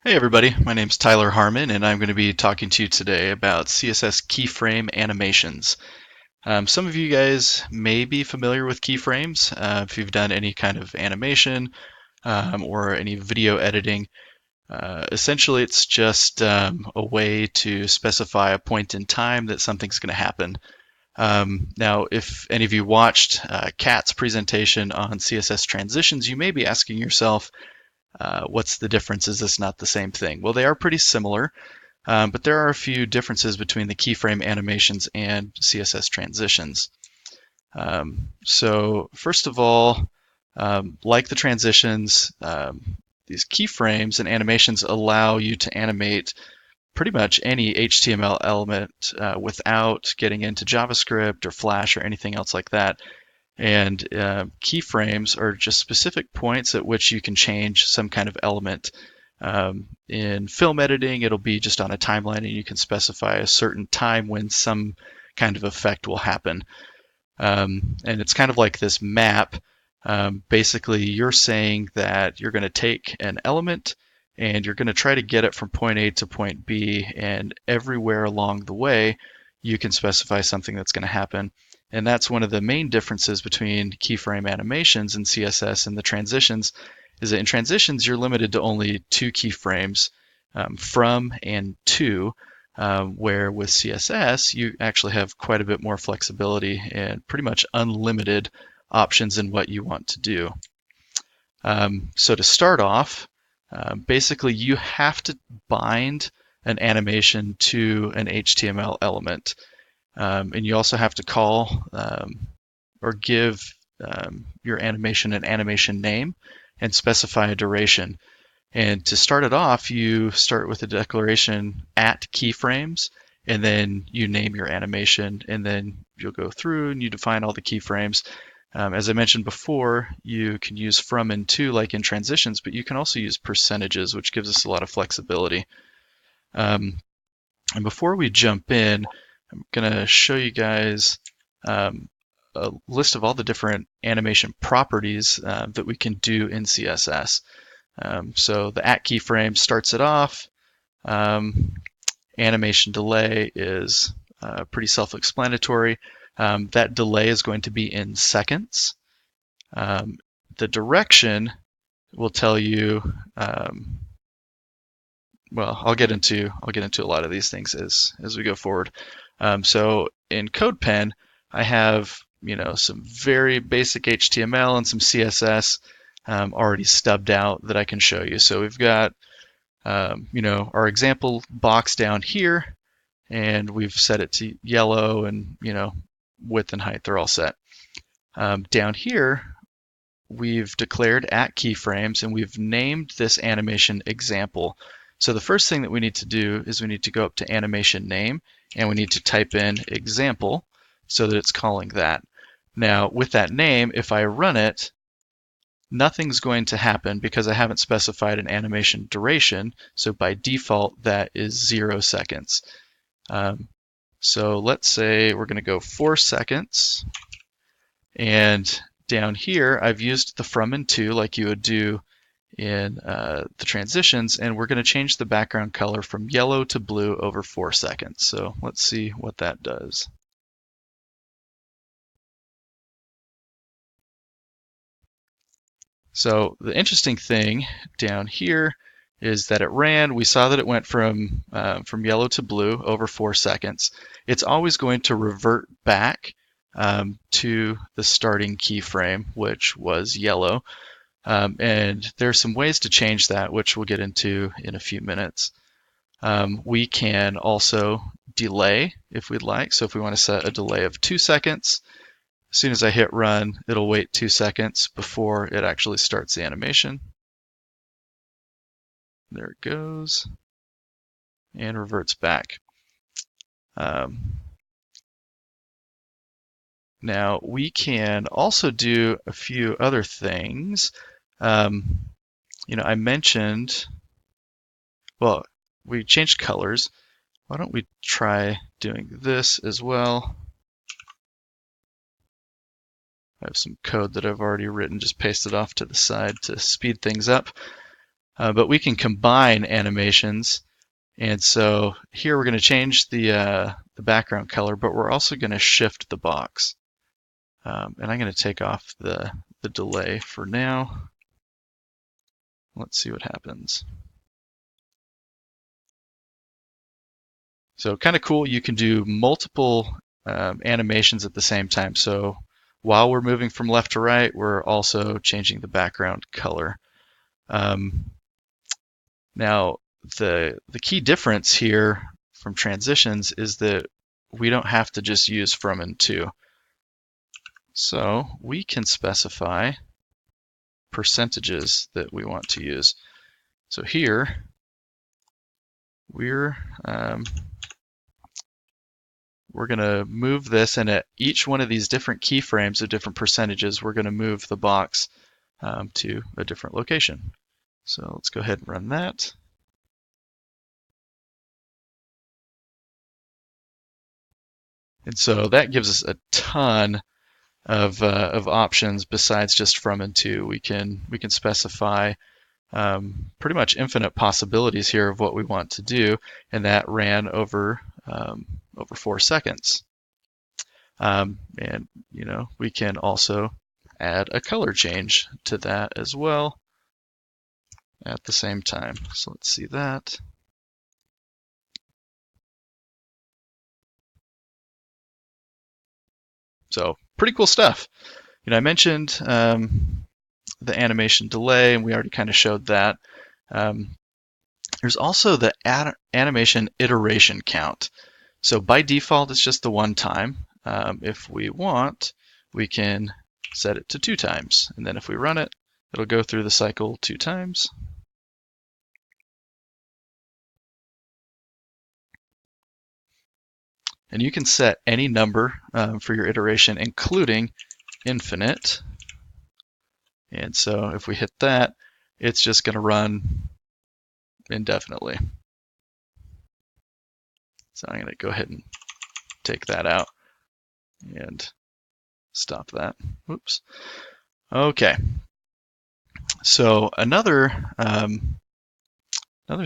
Hey everybody, my name's Tyler Harmon and I'm going to be talking to you today about CSS Keyframe Animations. Some of you guys may be familiar with keyframes if you've done any kind of animation or any video editing. Essentially, it's just a way to specify a point in time that something's going to happen. Now, if any of you watched Kat's presentation on CSS transitions, you may be asking yourself, what's the difference? Is this not the same thing? Well, they are pretty similar, but there are a few differences between the keyframe animations and CSS transitions. So first of all, like the transitions, these keyframes and animations allow you to animate pretty much any HTML element without getting into JavaScript or Flash or anything else like that. And keyframes are just specific points at which you can change some kind of element. In film editing, it'll be just on a timeline, and you can specify a certain time when some kind of effect will happen. And it's kind of like this map. Basically, you're saying that you're going to take an element and you're going to try to get it from point A to point B, and everywhere along the way, you can specify something that's going to happen. And that's one of the main differences between keyframe animations and CSS and the transitions, is that in transitions, you're limited to only two keyframes, from and to, where with CSS, you actually have quite a bit more flexibility and pretty much unlimited options in what you want to do. So to start off, basically you have to bind an animation to an HTML element. And you also have to call or give your animation an animation name and specify a duration. And to start it off, you start with a declaration at keyframes, and then you name your animation, and then you'll go through and you define all the keyframes. As I mentioned before, you can use from and to like in transitions, but you can also use percentages, which gives us a lot of flexibility. And before we jump in, I'm going to show you guys a list of all the different animation properties that we can do in CSS. So the at keyframe starts it off. Animation delay is pretty self-explanatory. That delay is going to be in seconds. The direction will tell you. Well, I'll get into a lot of these things as we go forward. So in CodePen, I have some very basic HTML and some CSS already stubbed out that I can show you. So we've got our example box down here, and we've set it to yellow, and width and height, they're all set. Down here, we've declared at keyframes, and we've named this animation example. So the first thing that we need to do is we need to go up to animation name, and we need to type in example so that it's calling that. Now with that name, if I run it, nothing's going to happen because I haven't specified an animation duration. So by default, that is 0 seconds. So let's say we're going to go 4 seconds. And down here, I've used the from and to like you would do in the transitions, and we're going to change the background color from yellow to blue over 4 seconds. So let's see what that does. So the interesting thing down here is that it ran. We saw that it went from yellow to blue over 4 seconds. It's always going to revert back to the starting keyframe, which was yellow. And there's some ways to change that, which we'll get into in a few minutes. We can also delay if we'd like. So if we want to set a delay of 2 seconds, as soon as I hit run, it'll wait 2 seconds before it actually starts the animation. There it goes, and reverts back. Now we can also do a few other things. I mentioned, well, we changed colors. Why don't we try doing this as well? I have some code that I've already written, just pasted off to the side to speed things up. but we can combine animations. And so here we're going to change the background color, but we're also going to shift the box. And I'm going to take off the delay for now. Let's see what happens. So kind of cool, you can do multiple animations at the same time. So while we're moving from left to right, we're also changing the background color. Now, the key difference here from transitions is that we don't have to just use from and to. So we can specify percentages that we want to use. So here, we're going to move this, and at each one of these different keyframes of different percentages, we're going to move the box to a different location. So let's go ahead and run that. And so that gives us a ton of options besides just from and to. We can specify pretty much infinite possibilities here of what we want to do, and that ran over 4 seconds. And we can also add a color change to that as well at the same time. So let's see that. So pretty cool stuff. I mentioned the animation delay, and we already kind of showed that. There's also the animation iteration count. So by default, it's just the one time. If we want, we can set it to 2 times. And then if we run it, it'll go through the cycle 2 times. And you can set any number for your iteration, including infinite. And so if we hit that, it's just going to run indefinitely. So I'm going to go ahead and take that out and stop that. Oops. Okay. So another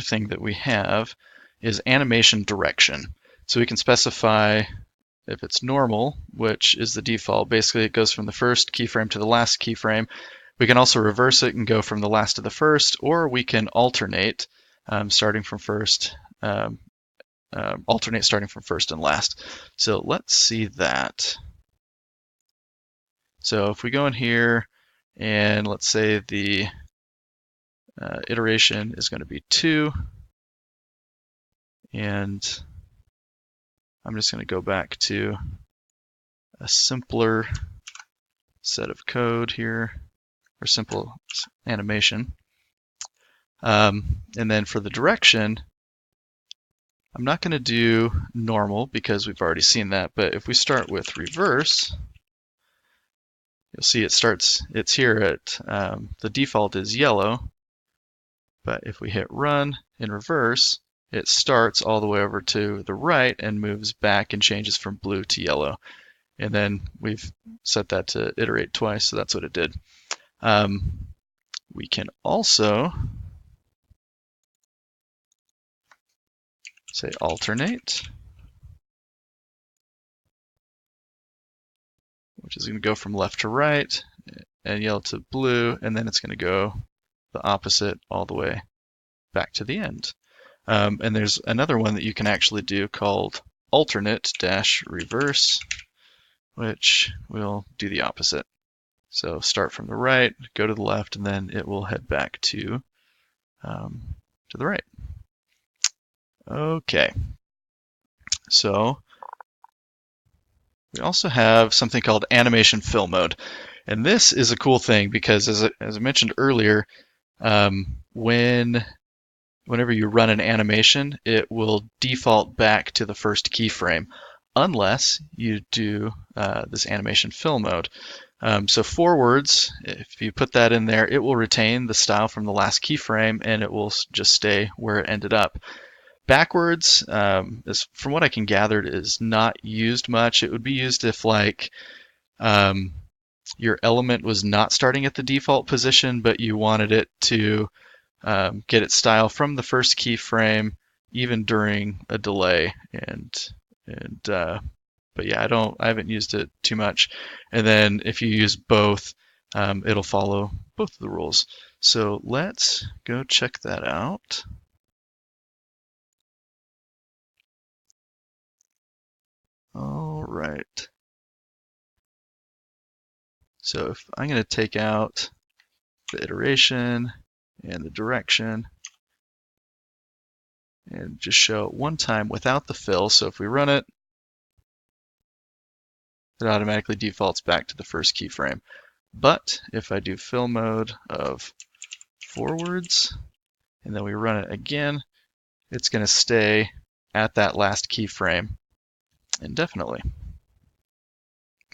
thing that we have is animation direction. So we can specify if it's normal, which is the default. Basically, it goes from the first keyframe to the last keyframe. We can also reverse it and go from the last to the first, or we can alternate starting from first. Alternate starting from first and last. So let's see that. So if we go in here and let's say the iteration is going to be 2, and I'm just going to go back to a simpler set of code here, or simple animation. And then for the direction, I'm not going to do normal because we've already seen that, but if we start with reverse, you'll see it's here at, the default is yellow, but if we hit run in reverse, it starts all the way over to the right and moves back and changes from blue to yellow. And then we've set that to iterate twice, so that's what it did. We can also say alternate, which is going to go from left to right and yellow to blue, and then it's going to go the opposite all the way back to the end. And there's another one that you can actually do called alternate-reverse, which will do the opposite. So start from the right, go to the left, and then it will head back to the right. Okay. So we also have something called animation fill mode. And this is a cool thing because, as I mentioned earlier, whenever you run an animation, it will default back to the first keyframe, unless you do this animation fill mode. So forwards, if you put that in there, it will retain the style from the last keyframe, and it will just stay where it ended up. Backwards, from what I can gather, is not used much. It would be used if, like, your element was not starting at the default position, but you wanted it to get its style from the first keyframe, even during a delay. But yeah, I haven't used it too much. And then if you use both, it'll follow both of the rules. So let's go check that out. All right. So if I'm going to take out the iteration and the direction and just show it one time without the fill. So if we run it, it automatically defaults back to the first keyframe. But if I do fill mode of forwards and then we run it again, it's going to stay at that last keyframe indefinitely,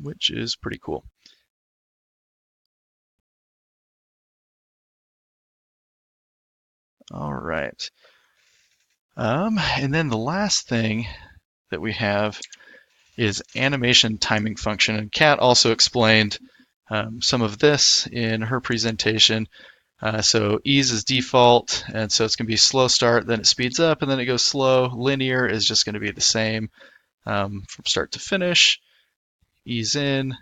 which is pretty cool. All right. And then the last thing that we have is animation timing function. And Kat also explained some of this in her presentation. So ease is default, and so it's going to be slow start, then it speeds up, and then it goes slow. Linear is just going to be the same from start to finish. Ease in,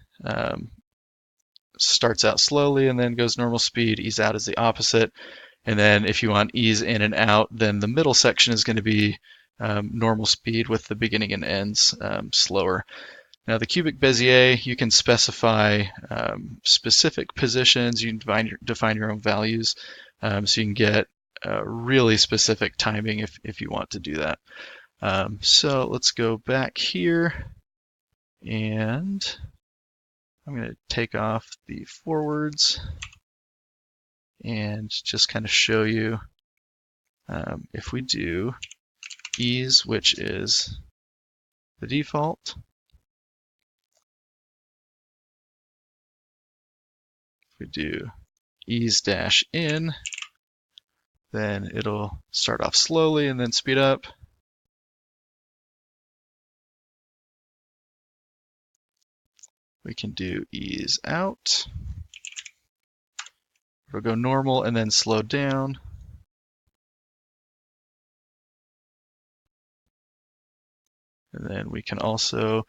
starts out slowly and then goes normal speed. Ease out is the opposite. And then if you want ease in and out, then the middle section is going to be normal speed with the beginning and ends slower. Now the cubic Bezier, you can specify specific positions. You can define your own values, so you can get really specific timing if you want to do that. So let's go back here, and I'm going to take off the forwards and just kind of show you if we do ease, which is the default. If we do ease dash in, then it'll start off slowly and then speed up. We can do ease out. It'll go normal and then slow down. And then we can also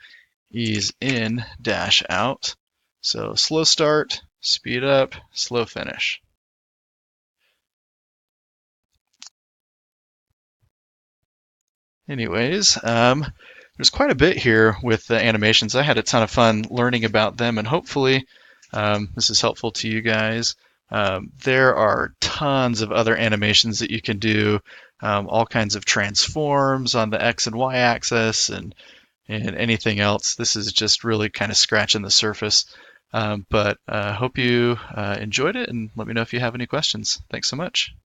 ease in dash out. So slow start, speed up, slow finish. Anyways, there's quite a bit here with the animations. I had a ton of fun learning about them, and hopefully this is helpful to you guys. There are tons of other animations that you can do, all kinds of transforms on the X and Y axis and anything else. This is just really kind of scratching the surface. But I hope you enjoyed it, and let me know if you have any questions. Thanks so much.